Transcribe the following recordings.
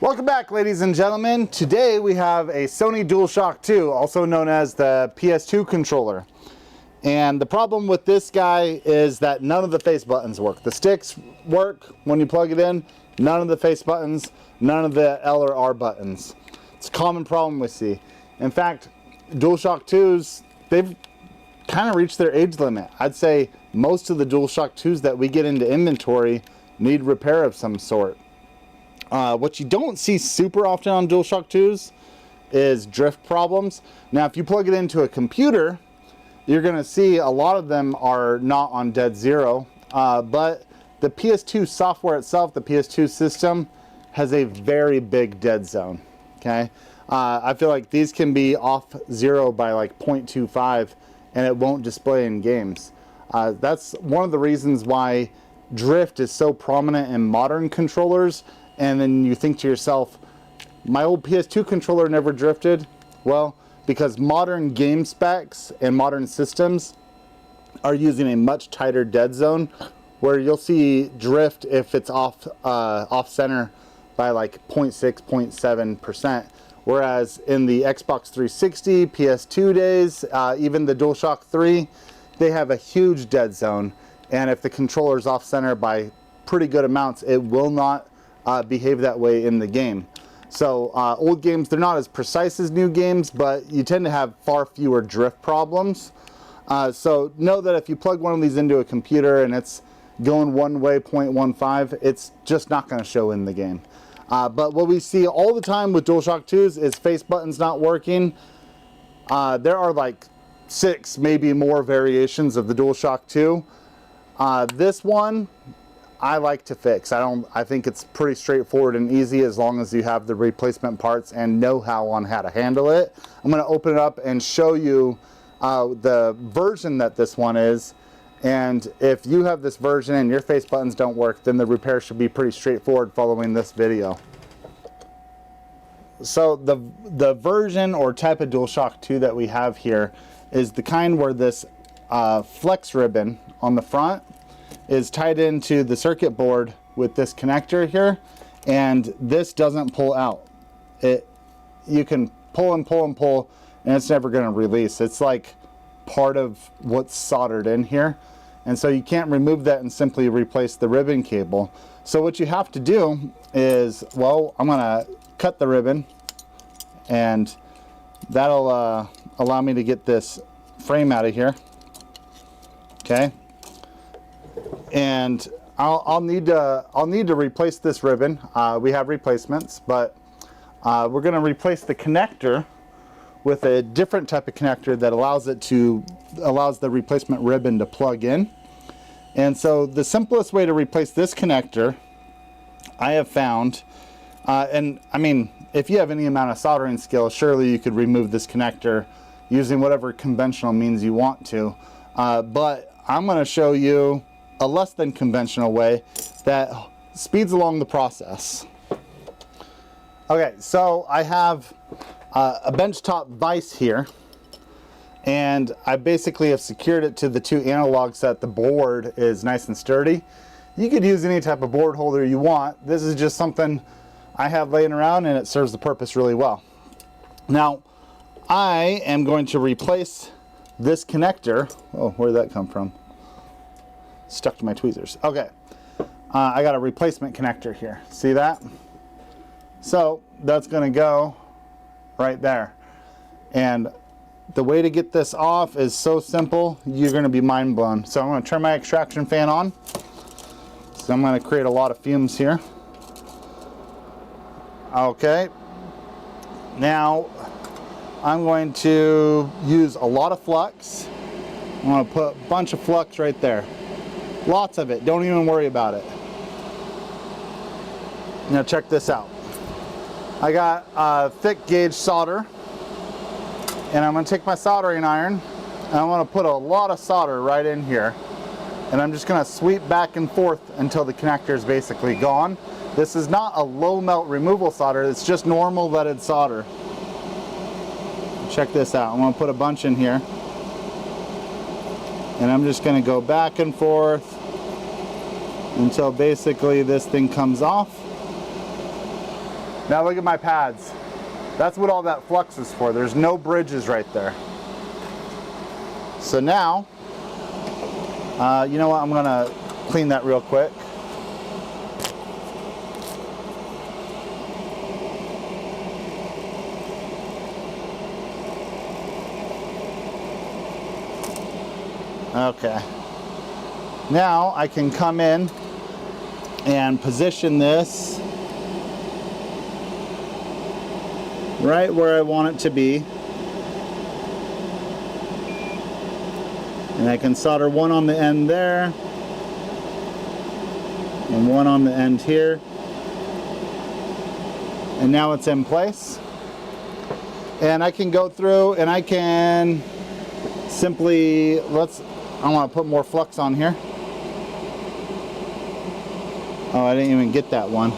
Welcome back, ladies and gentlemen. Today we have a Sony DualShock 2, also known as the PS2 Controller. And the problem with this guy is that none of the face buttons work. The sticks work when you plug it in, none of the face buttons, none of the L or R buttons. It's a common problem we see. In fact, DualShock 2s, they've kind of reached their age limit. I'd say most of the DualShock 2s that we get into inventory need repair of some sort. What you don't see super often on DualShock 2s is drift problems. Now, if you plug it into a computer, you're going to see a lot of them are not on dead zero. But the PS2 software itself, the PS2 system, has a very big dead zone. Okay, I feel like these can be off zero by like 0.25, and it won't display in games. That's one of the reasons why drift is so prominent in modern controllers. And then you think to yourself, my old PS2 controller never drifted. Well, because modern game specs and modern systems are using a much tighter dead zone, where you'll see drift if it's off center by like 0.6, 0.7%. Whereas in the Xbox 360, PS2 days, even the DualShock 3, they have a huge dead zone. And if the controller's off center by pretty good amounts, it will not behave that way in the game. So old games, they're not as precise as new games, but you tend to have far fewer drift problems. So know that if you plug one of these into a computer and it's going one way, 0.15, it's just not going to show in the game. But what we see all the time with DualShock 2s is face buttons not working. There are like 6, maybe more variations of the DualShock 2. This one I like to fix. I think it's pretty straightforward and easy as long as you have the replacement parts and know-how on how to handle it. I'm going to open it up and show you the version that this one is. And if you have this version and your face buttons don't work, then the repair should be pretty straightforward following this video. So the version or type of DualShock 2 that we have here is the kind where this flex ribbon on the front is tied into the circuit board with this connector here, and this doesn't pull out. You can pull and pull and pull, and it's never going to release. It's like part of what's soldered in here, and so you can't remove that and simply replace the ribbon cable. So what you have to do is, well, I'm going to cut the ribbon, and that'll allow me to get this frame out of here. Okay. And I'll need to replace this ribbon. We have replacements, but we're going to replace the connector with a different type of connector that allows the replacement ribbon to plug in. And so the simplest way to replace this connector, I have found, and I mean, if you have any amount of soldering skill, surely you could remove this connector using whatever conventional means you want to. But I'm going to show you a less than conventional way that speeds along the process. Okay, so I have a benchtop vise here, and I basically have secured it to the 2 analogs so that the board is nice and sturdy. You could use any type of board holder you want. This is just something I have laying around, and it serves the purpose really well. Now, I am going to replace this connector. Oh, where did that come from? Stuck to my tweezers. Okay, I got a replacement connector here. See that? So that's going to go right there. And the way to get this off is so simple, you're going to be mind blown. So I'm going to turn my extraction fan on. So I'm going to create a lot of fumes here. Okay. Now I'm going to use a lot of flux. I'm going to put a bunch of flux right there. Lots of it. Don't even worry about it. Now check this out. I got thick gauge solder, and I'm going to take my soldering iron and I'm going to put a lot of solder right in here, and I'm just going to sweep back and forth until the connector is basically gone. This is not a low melt removal solder, it's just normal leaded solder. Check this out. I'm going to put a bunch in here, and I'm just going to go back and forth until basically this thing comes off. Now look at my pads. That's what all that flux is for. There's no bridges right there. So now, you know what? I'm gonna clean that real quick. Okay. Now I can come in and position this right where I want it to be. And I can solder one on the end there and one on the end here. And now it's in place. And I can go through and I can simply, I want to put more flux on here. Oh, I didn't even get that one.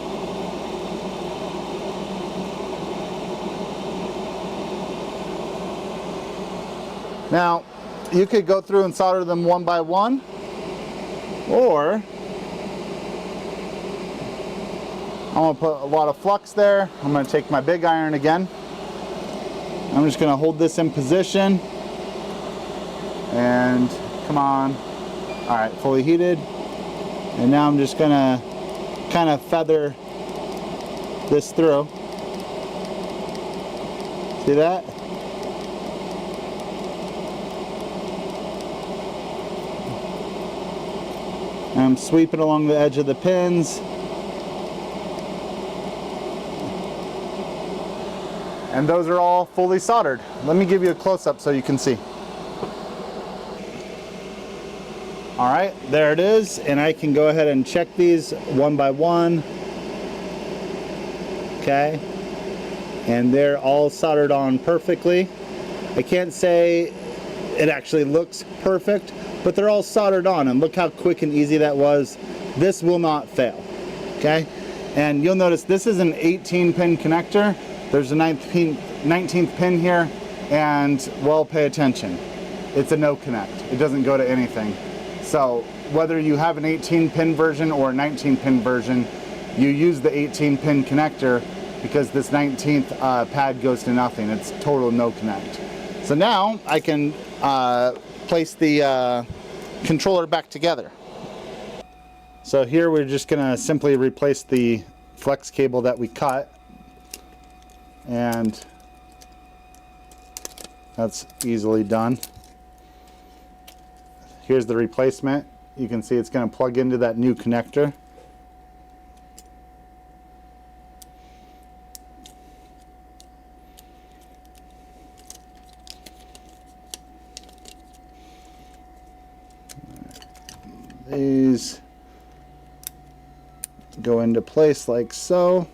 Now, you could go through and solder them one by one, or I'm going to put a lot of flux there. I'm going to take my big iron again. I'm just going to hold this in position. And come on. All right, fully heated. And now I'm just going to kind of feather this through. See that? I'm sweeping along the edge of the pins. And those are all fully soldered. Let me give you a close-up so you can see. All right, there it is. And I can go ahead and check these one by one. Okay. And they're all soldered on perfectly. I can't say it actually looks perfect, but they're all soldered on, and look how quick and easy that was. This will not fail, okay? And you'll notice this is an 18-pin connector. There's a 19th pin here, and well, pay attention. It's a no connect. It doesn't go to anything. So whether you have an 18-pin version or a 19-pin version, you use the 18-pin connector because this 19th pad goes to nothing. It's total no connect. So now I can place the controller back together. So here we're just gonna simply replace the flex cable that we cut, and that's easily done. Here's the replacement. You can see it's gonna plug into that new connector. These go into place like so.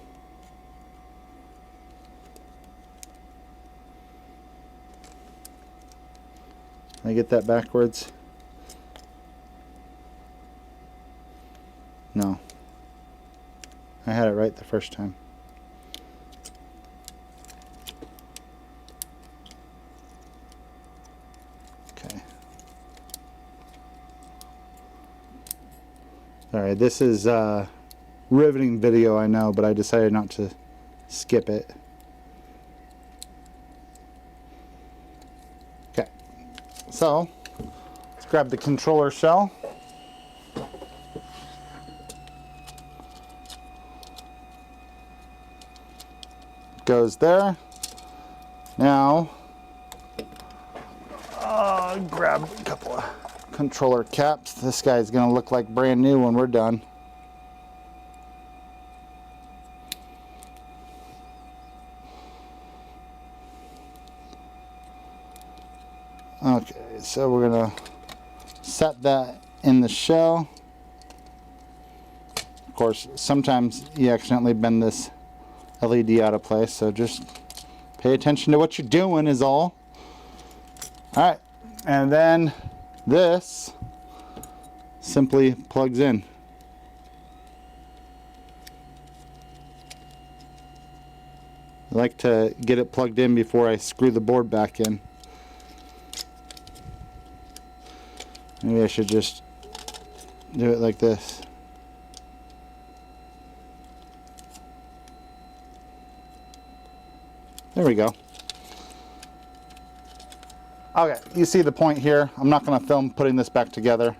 Did I get that backwards? No. I had it right the first time. Okay. Alright, this is a riveting video, I know, but I decided not to skip it. Okay, so let's grab the controller shell. Goes there. Now, grab a couple of controller caps. This guy's gonna look like brand new when we're done. Okay, so we're gonna set that in the shell. Of course, sometimes you accidentally bend this LED out of place, so just pay attention to what you're doing is all. All right, and then this simply plugs in. I like to get it plugged in before I screw the board back in. Maybe I should just do it like this. There we go. Okay, you see the point here. I'm not going to film putting this back together.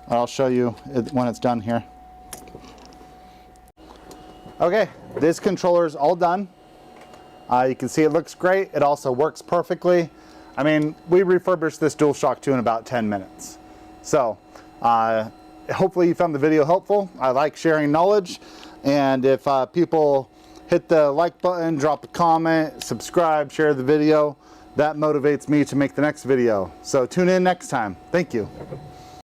I'll show you when it's done here. Okay, this controller is all done. You can see it looks great. It also works perfectly. I mean, we refurbished this DualShock 2 in about 10 minutes. So, hopefully you found the video helpful. I like sharing knowledge. And if people hit the like button, drop a comment, subscribe, share the video, that motivates me to make the next video. So tune in next time. Thank you.